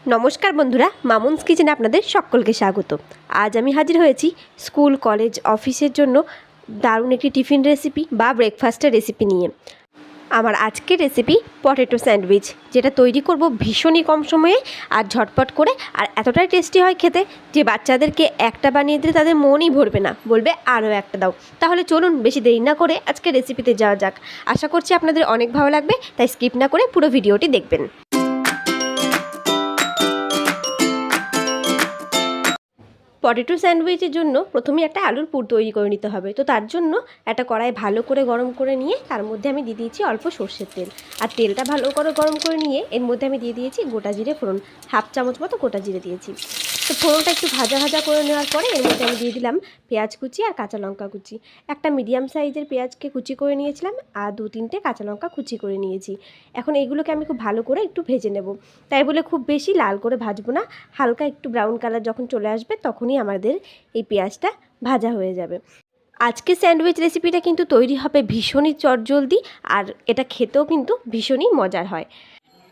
নমস্কার বন্ধুরা, মামুনস কিচেনে আপনাদের সকলকে স্বাগত। আজ আমি হাজির হয়েছি স্কুল, কলেজ, অফিসের জন্য দারুণ একটি টিফিন রেসিপি বা ব্রেকফাস্টের রেসিপি নিয়ে। আমার আজকের রেসিপি পটেটো স্যান্ডউইচ, যেটা তৈরি করব ভীষণই কম সময়ে আর ঝটপট করে, আর এতটাই টেস্টি হয় খেতে যে বাচ্চাদেরকে একটা বানিয়ে দিলে তাদের মনই ভরবে না, বলবে আরও একটা দাও। তাহলে চলুন বেশি দেরি না করে আজকের রেসিপিতে যাওয়া যাক। আশা করছি আপনাদের অনেক ভালো লাগবে, তাই স্কিপ না করে পুরো ভিডিওটি দেখবেন। পটেটো স্যান্ডউইচের জন্য প্রথমে একটা আলুর পুর তৈরি করে নিতে হবে। তো তার জন্য একটা কড়াই ভালো করে গরম করে নিয়ে তার মধ্যে আমি দিয়ে দিয়েছি অল্প সর্ষের তেল। আর তেলটা ভালো করে গরম করে নিয়ে এর মধ্যে আমি দিয়ে দিয়েছি গোটা জিরে ফোড়ন, হাফ চামচ মতো গোটা জিরে দিয়েছি। তো ফোড়নটা একটু ভাজা ভাজা করে নেওয়ার পরে এর মধ্যে আমি দিয়ে দিলাম পেঁয়াজ কুচি আর কাঁচা লঙ্কা কুচি। একটা মিডিয়াম সাইজের পেঁয়াজকে কুচি করে নিয়েছিলাম আর 2-3টে কাঁচা লঙ্কা কুচি করে নিয়েছি। এখন এইগুলোকে আমি খুব ভালো করে একটু ভেজে নেব। তাই বলে খুব বেশি লাল করে ভাজবো না, হালকা একটু ব্রাউন কালার যখন চলে আসবে তখনই আমাদের এই পেঁয়াজটা ভাজা হয়ে যাবে। আজকে স্যান্ডউইচ রেসিপিটা কিন্তু তৈরি হবে ভীষণই চটজলদি, আর এটা খেতেও কিন্তু ভীষণই মজার হয়।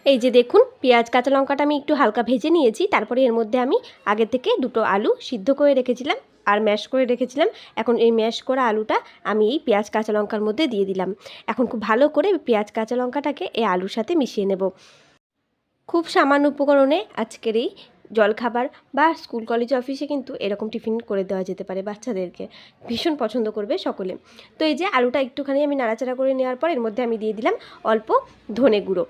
এই যে দেখুন, পেঁয়াজ কাঁচা লঙ্কাটা আমি একটু হালকা ভেজে নিয়েছি। তারপরে এর মধ্যে আমি আগে থেকে 2টো আলু সিদ্ধ করে রেখেছিলাম আর ম্যাশ করে রেখেছিলাম। এখন এই ম্যাশ করা আলুটা আমি এই পেঁয়াজ কাঁচা লঙ্কার মধ্যে দিয়ে দিলাম। এখন খুব ভালো করে পেঁয়াজ কাঁচা লঙ্কাটাকে এই আলুর সাথে মিশিয়ে নেব। খুব সামান্য উপকরণে আজকের এই জলখাবার বা স্কুল, কলেজ, অফিসে কিন্তু এরকম টিফিন করে দেওয়া যেতে পারে বাচ্চাদেরকে। ভীষণ পছন্দ করবে সকলে। তো এই যে আলুটা একটুখানি আমি নাড়াচাড়া করে নেওয়ার পর এর মধ্যে আমি দিয়ে দিলাম অল্প ধনে গুঁড়ো।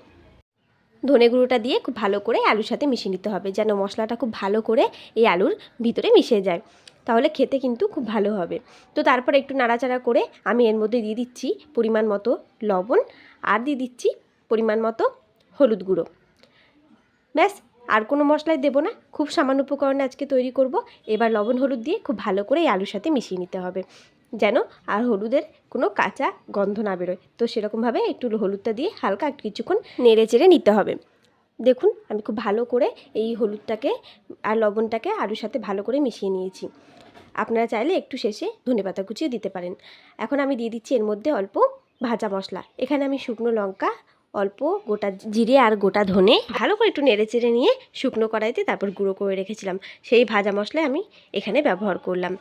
ধনে গুঁড়োটা দিয়ে খুব ভালো করে আলুর সাথে মিশিয়ে নিতে হবে, যেন মশলাটা খুব ভালো করে এই আলুর ভিতরে মিশে যায়, তাহলে খেতে কিন্তু খুব ভালো হবে। তো তারপর একটু নাড়াচাড়া করে আমি এর মধ্যে দিয়ে দিচ্ছি পরিমাণ মতো লবণ আর দিয়ে দিচ্ছি পরিমাণ মতো হলুদ গুঁড়ো। ব্যাস, আর কোনো মশলাই দেবো না, খুব সামান্য উপকরণে আজকে তৈরি করব। এবার লবণ হলুদ দিয়ে খুব ভালো করে এই আলুর সাথে মিশিয়ে নিতে হবে, যেন আর হলুদের কোনো কাঁচা গন্ধ না বেরোয়। তো সেরকমভাবে একটু হলুদটা দিয়ে হালকা একটু কিছুক্ষণ নেড়ে চেড়ে নিতে হবে। দেখুন, আমি খুব ভালো করে এই হলুদটাকে আর লবণটাকে আলুর সাথে ভালো করে মিশিয়ে নিয়েছি। আপনারা চাইলে একটু শেষে ধনেপাতা কুচিও দিতে পারেন। এখন আমি দিয়ে দিচ্ছি এর মধ্যে অল্প ভাজা মশলা। এখানে আমি শুকনো লঙ্কা, অল্প গোটা জিরে আর গোটা ধনে ভালো করে একটু নেড়ে চেড়ে নিয়ে শুকনো কড়াইতে তারপর গুঁড়ো করে রেখেছিলাম, সেই ভাজা মশলা আমি এখানে ব্যবহার করলাম।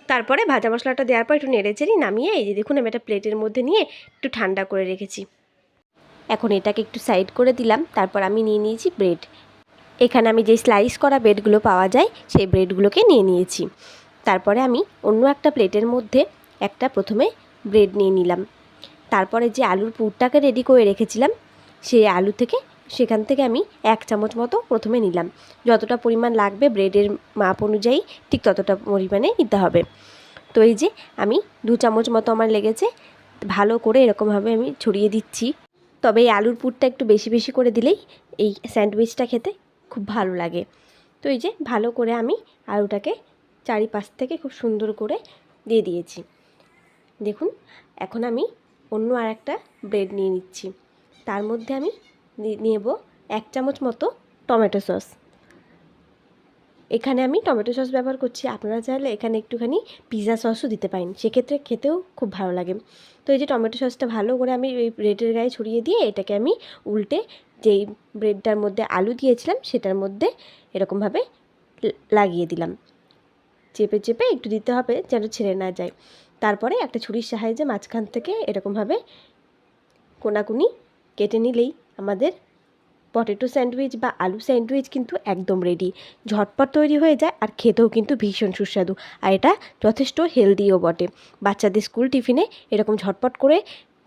তারপরে ভাজা মশলাটা দেওয়ার পর একটু নেড়ে চেড়ে নামিয়ে এই যে দেখুন, আমি একটা প্লেটের মধ্যে নিয়ে একটু ঠান্ডা করে রেখেছি। এখন এটাকে একটু সাইড করে দিলাম। তারপর আমি নিয়ে নিয়েছি ব্রেড। এখানে আমি যে স্লাইস করা ব্রেডগুলো পাওয়া যায় সেই ব্রেডগুলোকে নিয়ে নিয়েছি। তারপরে আমি অন্য একটা প্লেটের মধ্যে একটা প্রথমে ব্রেড নিয়ে নিলাম। তারপরে যে আলুর পুরটাকে রেডি করে রেখেছিলাম সেই আলু থেকে সেখান থেকে আমি 1 চামচ মতো প্রথমে নিলাম। যতটা পরিমাণ লাগবে ব্রেডের মাপ অনুযায়ী ঠিক ততটা পরিমাণে নিতে হবে। তো এই যে আমি 2 চামচ মতো আমার লেগেছে। ভালো করে এরকমভাবে আমি ছড়িয়ে দিচ্ছি। তবে এই আলুর পুরটা একটু বেশি বেশি করে দিলেই এই স্যান্ডউইচটা খেতে খুব ভালো লাগে। তো এই যে ভালো করে আমি আলুটাকে চারিপাশ থেকে খুব সুন্দর করে দিয়ে দিয়েছি। দেখুন, এখন আমি অন্য আর একটা ব্রেড নিয়ে নিচ্ছি। তার মধ্যে আমি নেব 1 চামচ মতো টমেটো সস। এখানে আমি টমেটো সস ব্যবহার করছি, আপনারা চাইলে এখানে একটুখানি পিৎজা সসও দিতে পারেন, সেক্ষেত্রে খেতেও খুব ভালো লাগে। তো এই যে টমেটো সসটা ভালো করে আমি এই ব্রেডের গায়ে ছড়িয়ে দিয়ে এটাকে আমি উল্টে যেই ব্রেডটার মধ্যে আলু দিয়েছিলাম সেটার মধ্যে এরকমভাবে লাগিয়ে দিলাম। চেপে চেপে একটু দিতে হবে যেন ছেড়ে না যায়। তারপরে একটা ছুরির সাহায্যে মাঝখান থেকে এরকমভাবে কোনাকুনি কেটে নিলেই আমাদের পটেটো স্যান্ডউইচ বা আলু স্যান্ডউইচ কিন্তু একদম রেডি। ঝটপট তৈরি হয়ে যায় আর খেতেও কিন্তু ভীষণ সুস্বাদু, আর এটা যথেষ্ট হেলদিও বটে। বাচ্চাদের স্কুল টিফিনে এরকম ঝটপট করে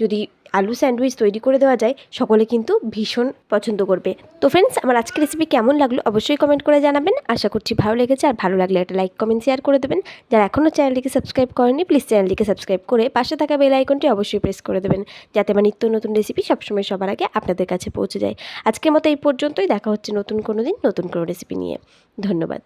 যদি আলু স্যান্ডউইচ তৈরি করে দেওয়া যায় সকলে কিন্তু ভীষণ পছন্দ করবে। তো ফ্রেন্ডস, আমার আজকের রেসিপি কেমন লাগলো অবশ্যই কমেন্ট করে জানাবেন। আশা করছি ভালো লেগেছে, আর ভালো লাগলে একটা লাইক, কমেন্ট, শেয়ার করে দেবেন। যারা এখনও চ্যানেলটিকে সাবস্ক্রাইব করেনি প্লিজ চ্যানেলটিকে সাবস্ক্রাইব করে পাশে থাকা বেল আইকনটি অবশ্যই প্রেস করে দেবেন, যাতে আমার নিত্য নতুন রেসিপি সবসময় সবার আগে আপনাদের কাছে পৌঁছে যায়। আজকের মতো এই পর্যন্তই, দেখা হচ্ছে নতুন কোনো দিন নতুন কোনো রেসিপি নিয়ে। ধন্যবাদ।